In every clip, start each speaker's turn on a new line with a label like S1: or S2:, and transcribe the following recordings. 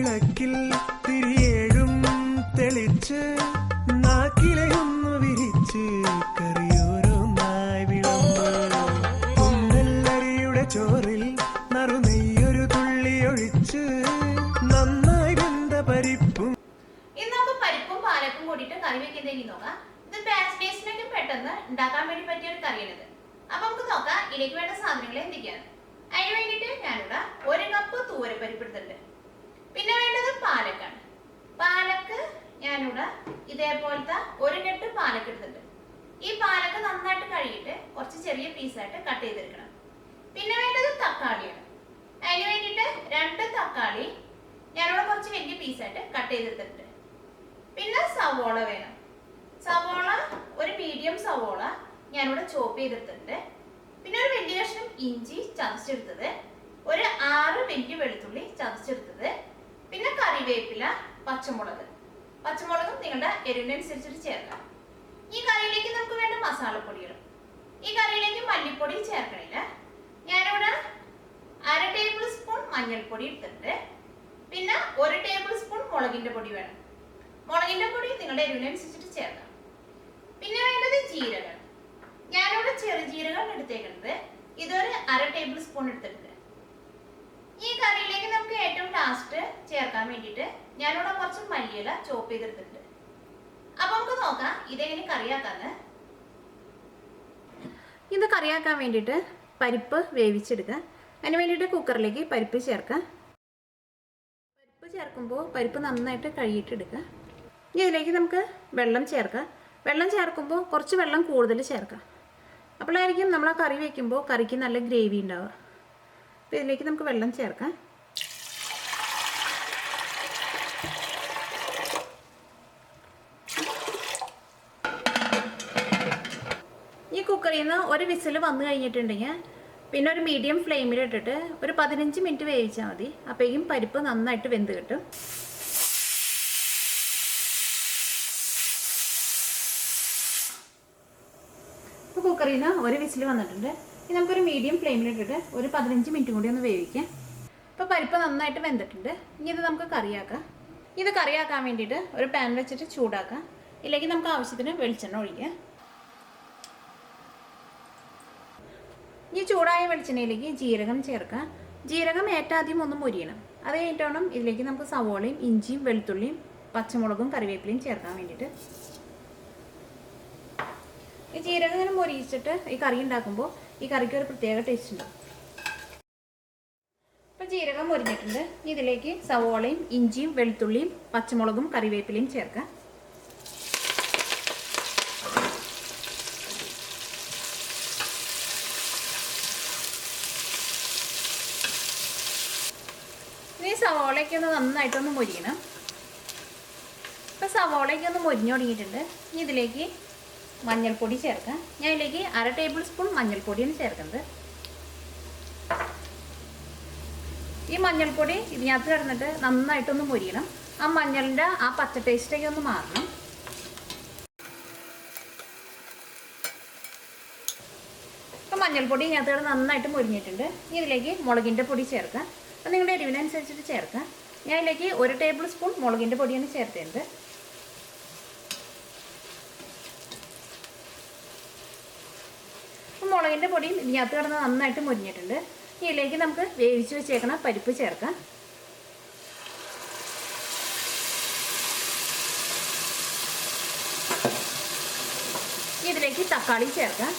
S1: വിളക്കിൽ തിരിയേഴും തെളിച്ച് നാക്കിലയൊന്നു വിരിച്ച് കറിയോരോന്നായി വിളമ്പ് കുന്നല്ലരിയുടെ ചോറിൽ നറുനെയ്യൊരു തുള്ളി ഒഴിച്ച് നന്നായി വെന്ത പരിപ്പും.
S2: ഇന്ന് നമുക്ക് പരിപ്പും പാലക്കും കൂടിയിട്ട് കറി വെക്കുന്നതിന് നോക്കാം. ഇത് ടേസ്റ്റിനൊക്കെ പെട്ടെന്ന് ഉണ്ടാക്കാൻ വേണ്ടി പറ്റിയ ഒരു കറിയാണിത്. അപ്പൊ നമുക്ക് നോക്കാം ഇതിലേക്ക് വേണ്ട സാധനങ്ങൾ എന്തൊക്കെയാണ്. അതിന് വേണ്ടിയിട്ട് ഞാനിവിടെ 1 കപ്പ് തൂവരപ്പരിപ്പ് എടുത്തിട്ടുണ്ട്. പിന്നെ വേണ്ടത് പാലക്കാണ്. പാലക്ക് ഞാനിവിടെ ഇതേപോലത്തെ 1 കെട്ട് പാലക്ക് എടുത്തിട്ടുണ്ട്. ഈ പാലക്ക് നന്നായിട്ട് കഴുകിയിട്ട് കുറച്ച് ചെറിയ പീസായിട്ട് കട്ട് ചെയ്തെടുക്കണം. പിന്നെ വേണ്ടത് തക്കാളിയാണ്. അതിന് വേണ്ടിയിട്ട് 2 തക്കാളി ഞാനിവിടെ കുറച്ച് വലിയ പീസായിട്ട് കട്ട് ചെയ്തെടുത്തിട്ടുണ്ട്. പിന്നെ സവോള വേണം. സവോള ഒരു മീഡിയം സവോള ഞാനിവിടെ ചോപ്പ് ചെയ്തെടുത്തിട്ടുണ്ട്. പിന്നെ ഒരു വലിയ കഷ്ണം ഇഞ്ചി ചതച്ചെടുത്തത്, ഒരു 6 വലിയ വെളുത്തുള്ളി ചതച്ചെടുത്തത്, പിന്നെ കറിവേപ്പില, പച്ചമുളകും നിങ്ങളുടെ എരിവിനനുസരിച്ചിട്ട് ചേർക്കാം. ഈ കറിയിലേക്ക് നമുക്ക് വേണ്ട മസാലപ്പൊടികൾ. ഈ കറിയിലേക്ക് മല്ലിപ്പൊടി ചേർക്കണില്ല. ഞാനിവിടെ 1/2 ടേബിൾ സ്പൂൺ മഞ്ഞൾപ്പൊടി എടുത്തിട്ടുണ്ട്. പിന്നെ 1 ടേബിൾ സ്പൂൺ മുളകിന്റെ പൊടി വേണം. മുളകിന്റെ പൊടി നിങ്ങളുടെ എരിവിനനുസരിച്ചിട്ട് ചേർക്കാം. പിന്നെ വേണ്ടത് ജീരകം. ഞാനിവിടെ ചെറുജീരകം എടുത്തേക്കുന്നത്. ഇതൊരു 1/2 ടേബിൾ സ്പൂൺ എടുത്തിട്ടുണ്ട്. ഈ കറിയിലേക്ക് നമുക്ക് ഏറ്റവും ലാസ്റ്റ് ചേർക്കാൻ വേണ്ടിയിട്ട് ഞാനിവിടെ കുറച്ച് മല്ലിയില ചോപ്പ് ചെയ്തെടുത്തിട്ടുണ്ട്. അപ്പൊ നമുക്ക് നോക്കാം ഇതെങ്ങനെ കറിയാക്കാന്ന്. ഇത് കറിയാക്കാൻ വേണ്ടിയിട്ട് പരിപ്പ് വേവിച്ചെടുക്കുക. അതിന് വേണ്ടിയിട്ട് കുക്കറിലേക്ക് പരിപ്പ് ചേർക്കാം. പരിപ്പ് ചേർക്കുമ്പോൾ പരിപ്പ് നന്നായിട്ട് കഴുകിയിട്ടെടുക്കുക. ഇനി ഇതിലേക്ക് നമുക്ക് വെള്ളം ചേർക്കാം. വെള്ളം ചേർക്കുമ്പോൾ കുറച്ച് വെള്ളം കൂടുതൽ ചേർക്കാം. അപ്പോഴായിരിക്കും നമ്മൾ ആ കറി വയ്ക്കുമ്പോൾ കറിക്ക് നല്ല ഗ്രേവി ഉണ്ടാവുക. അപ്പോൾ ഇതിലേക്ക് നമുക്ക് വെള്ളം ചേർക്കാം. ഈ കുക്കറിൽ നിന്ന് ഒരു വിസിൽ വന്നു കഴിഞ്ഞിട്ടുണ്ടെങ്കിൽ പിന്നെ ഒരു മീഡിയം ഫ്ലെയിമിൽ ഇട്ടിട്ട് ഒരു 15 മിനിറ്റ് വേവിച്ചാൽ മതി. അപ്പോഴേക്കും പരിപ്പ് നന്നായിട്ട് വെന്ത് കിട്ടും. ഇപ്പോൾ കുക്കറിൽ നിന്ന് ഒരു വിസിൽ വന്നിട്ടുണ്ട്. ഇനി നമുക്കൊരു മീഡിയം ഫ്ലെയിമിൽ ഇട്ടിട്ട് ഒരു 15 മിനിറ്റ് കൂടി ഒന്ന് വേവിക്കാം. ഇപ്പോൾ പരിപ്പ് നന്നായിട്ട് വെന്തിട്ടുണ്ട്. ഇനി ഇത് നമുക്ക് കറിയാക്കാം. ഇത് കറിയാക്കാൻ വേണ്ടിയിട്ട് ഒരു പാൻ വെച്ചിട്ട് ചൂടാക്കാം. ഇതിലേക്ക് നമുക്ക് ആവശ്യത്തിന് വെളിച്ചെണ്ണ ഒഴിക്കാം. ഈ ചൂടായ വെളിച്ചെണ്ണയിലേക്ക് ജീരകം ചേർക്കാം. ജീരകം ആദ്യം ഒന്ന് മൊരിയണം. അത് കഴിഞ്ഞിട്ട് വേണം ഇതിലേക്ക് നമുക്ക് സവോളയും ഇഞ്ചിയും വെളുത്തുള്ളിയും പച്ചമുളകും കറിവേപ്പിലയും ചേർക്കാൻ വേണ്ടിയിട്ട്. ഈ ജീരകം ഇങ്ങനെ മൊരിയിച്ചിട്ട് ഈ കറി ഉണ്ടാക്കുമ്പോൾ ഈ കറിക്ക് ഒരു പ്രത്യേക ടേസ്റ്റ് ഉണ്ടാവും. ഇപ്പം ജീരകം മൊരിഞ്ഞിട്ടുണ്ട്. ഇതിലേക്ക് സവോളയും ഇഞ്ചിയും വെളുത്തുള്ളിയും പച്ചമുളകും കറിവേപ്പിലയും ചേർക്കാം. ഇനി സവോളയ്ക്ക് ഒന്ന് നന്നായിട്ടൊന്ന് മൊരിയണം. ഇപ്പം സവോളയ്ക്ക് ഒന്ന് മൊരിഞ്ഞു തുടങ്ങിയിട്ടുണ്ട്. ഇനി ഇതിലേക്ക് മഞ്ഞൾപ്പൊടി ചേർക്കാം. ഞാൻ ഇതിലേക്ക് 1/2 ടേബിൾ സ്പൂൺ മഞ്ഞൾപ്പൊടിയാണ് ചേർക്കുന്നത്. ഈ മഞ്ഞൾപ്പൊടി ഇതിനകത്ത് കിടന്നിട്ട് നന്നായിട്ടൊന്ന് മൊരിയണം. ആ മഞ്ഞളിൻ്റെ ആ പച്ച ടേസ്റ്റൊക്കെ ഒന്ന് മാറണം. ഇപ്പം മഞ്ഞൾപ്പൊടി ഇതിനകത്ത് കിടന്ന് നന്നായിട്ട് മൊരിഞ്ഞിട്ടുണ്ട്. ഇനി ഇതിലേക്ക് മുളകിൻ്റെ പൊടി ചേർക്കാം. അപ്പം നിങ്ങളുടെ എരിവിനനുസരിച്ചിട്ട് ചേർക്കാം. ഞാൻ ഇതിലേക്ക് 1 ടേബിൾ സ്പൂൺ മുളകിൻ്റെ പൊടിയാണ് ചേർത്തേണ്ടത്. മുളകിൻ്റെ പൊടിയും ഇതിനകത്ത് കിടന്ന് നന്നായിട്ട് മൊരിഞ്ഞിട്ടുണ്ട്. ഇതിലേക്ക് നമുക്ക് വേവിച്ച് വെച്ചേക്കണ പരിപ്പ് ചേർക്കാം. ഇതിലേക്ക് തക്കാളി ചേർക്കാം.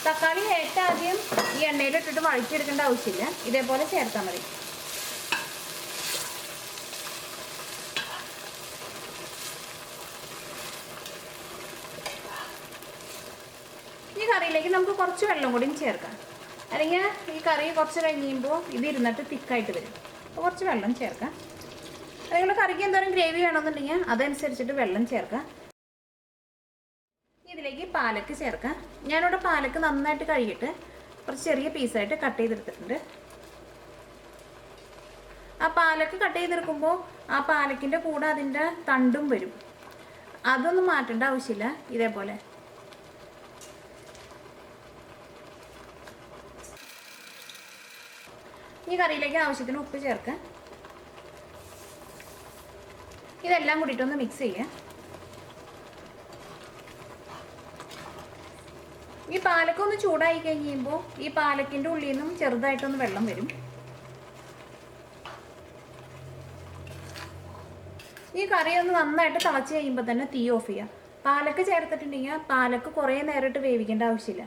S2: തക്കാളി ആദ്യം ഈ എണ്ണയിലിട്ടിട്ട് വഴറ്റിയെടുക്കേണ്ട ആവശ്യമില്ല. ഇതേപോലെ ചേർത്താൽ മതി. ഈ കറിയിലേക്ക് നമുക്ക് കുറച്ച് വെള്ളം കൂടിയും ചേർക്കാം. അല്ലെങ്കിൽ ഈ കറി കുറച്ച് കഴിയുമ്പോൾ ഇത് ഇരുന്നിട്ട് തിക്കായിട്ട് വരും. അപ്പോൾ കുറച്ച് വെള്ളം ചേർക്കാം. നിങ്ങളുടെ കറിക്ക് എന്തോരം ഗ്രേവി വേണമെന്നുണ്ടെങ്കിൽ അതനുസരിച്ചിട്ട് വെള്ളം ചേർക്കാം. ഇതിലേക്ക് പാലക്ക് ചേർക്കാം. ഞാനിവിടെ പാലക്ക് നന്നായിട്ട് കഴുകിയിട്ട് കുറച്ച് ചെറിയ പീസായിട്ട് കട്ട് ചെയ്തെടുത്തിട്ടുണ്ട്. ആ പാലക്ക് കട്ട് ചെയ്തെടുക്കുമ്പോൾ ആ പാലക്കിൻ്റെ കൂടെ അതിൻ്റെ തണ്ടും വരും. അതൊന്നും മാറ്റേണ്ട ആവശ്യമില്ല. ഇതേപോലെ ഈ കറിയിലേക്ക് ആവശ്യത്തിന് ഉപ്പ് ചേർക്കാം. ഇതെല്ലാം കൂടിയിട്ടൊന്ന് മിക്സ് ചെയ്യാം. ഈ പാലക്കൊന്ന് ചൂടായി കഴിയുമ്പോൾ ഈ പാലക്കിൻ്റെ ഉള്ളിൽ നിന്നും ചെറുതായിട്ടൊന്ന് വെള്ളം വരും. ഈ കറി ഒന്ന് നന്നായിട്ട് തിളച്ച് കഴിയുമ്പോൾ തന്നെ തീ ഓഫ് ചെയ്യുക. പാലക്ക് ചേർത്തിട്ടുണ്ടെങ്കിൽ പാലക്ക് കുറേ നേരിട്ട് വേവിക്കേണ്ട ആവശ്യമില്ല.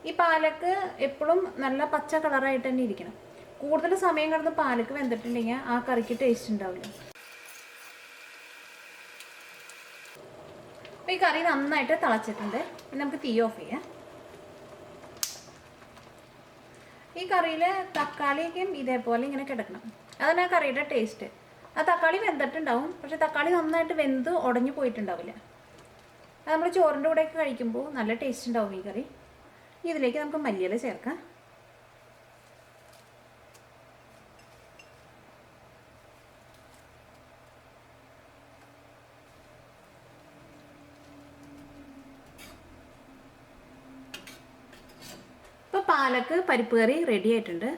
S2: ഈ പാലക്ക് എപ്പോഴും നല്ല പച്ച കളറായിട്ട് തന്നെ ഇരിക്കണം. കൂടുതൽ സമയം കിടന്ന് പാലക്ക് വെന്തിട്ടുണ്ടെങ്കിൽ ആ കറിക്ക് ടേസ്റ്റ് ഉണ്ടാവില്ല. അപ്പോൾ ഈ കറി നന്നായിട്ട് തിളച്ചിട്ടുണ്ട്. ഇനി നമുക്ക് തീ ഓഫ് ചെയ്യാം. ഈ കറിയിൽ തക്കാളിയൊക്കെയും ഇതേപോലെ ഇങ്ങനെ കിടക്കണം. അതാണ് ആ കറിയുടെ ടേസ്റ്റ്. ആ തക്കാളി വെന്തിട്ടുണ്ടാവും, പക്ഷെ തക്കാളി നന്നായിട്ട് വെന്ത് ഉടഞ്ഞു പോയിട്ടുണ്ടാവില്ല. അത് നമ്മൾ ചോറിൻ്റെ കൂടെയൊക്കെ കഴിക്കുമ്പോൾ നല്ല ടേസ്റ്റ് ഉണ്ടാവും ഈ കറി. ഇതിലേക്ക് നമുക്ക് മല്ലിയില ചേർക്കാം. ഇപ്പോൾ പാലക്ക് പരിപ്പ് കറി റെഡി ആയിട്ടുണ്ട്.